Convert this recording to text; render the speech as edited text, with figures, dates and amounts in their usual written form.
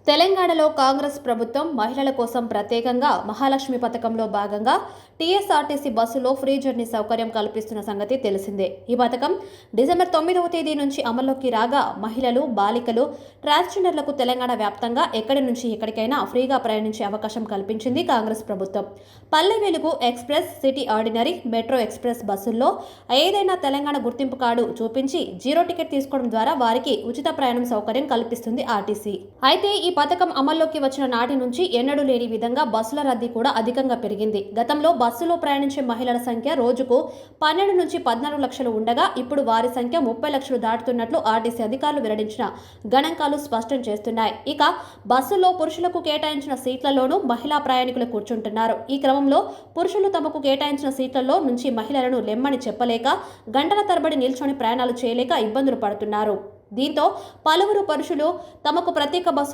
తెలంగాణలో కాంగ్రెస్ ప్రభుత్వం మహిళల కోసం ప్రత్యేకంగా మహాలక్ష్మి పథకంలో భాగంగా టీఎస్ఆర్టీసీ బస్సులో ఫ్రీ జర్నీ సౌకర్యం కల్పిస్తున్న సంగతి తెలిసిందే. ఈ పథకం డిసెంబర్ 9వ తేదీ నుంచి అమల్లోకి రాగా మహిళలు, బాలికలు, ట్రాన్స్జెండర్లకు తెలంగాణ వ్యాప్తంగా ఎక్కడి నుంచి ఎక్కడికైనా ఫ్రీగా ప్రయాణించే అవకాశం కల్పించింది కాంగ్రెస్ ప్రభుత్వం. Palle Velugu express, city ordinary, metro express బస్సుల్లో ఏదైనా తెలంగాణ గుర్తింపు కార్డు చూపించి జీరో టికెట్ తీసుకోవడం ద్వారా వారికి ఉచిత ప్రయాణం సౌకర్యం కల్పిస్తుంది ఆర్టీసీ. అయితే ఈ పథకం అమల్లోకి వచ్చిన నాటి నుంచి ఎన్నడూ లేని విధంగా బస్సుల రద్దీ కూడా అధికంగా పెరిగింది. గతంలో బస్సులో ప్రయాణించే మహిళల సంఖ్య రోజుకు 12 నుంచి 14 లక్షలు ఉండగా ఇప్పుడు వారి సంఖ్య 30 లక్షలు దాటుతున్నట్లు ఆర్టీసీ అధికారులు వెల్లడించిన గణాంకాలు స్పష్టం చేస్తున్నాయి. ఇక బస్సులో పురుషులకు కేటాయించిన సీట్లలోనూ మహిళా ప్రయాణికులు కూర్చుంటున్నారు. ఈ క్రమంలో పురుషులు తమకు కేటాయించిన సీట్లలో నుంచి మహిళలను లెమ్మని చెప్పలేక గంటల తరబడి నిల్చొని ప్రయాణాలు చేయలేక ఇబ్బందులు పడుతున్నారు. దీంతో పలువురు పురుషులు తమకు ప్రత్యేక బస్సు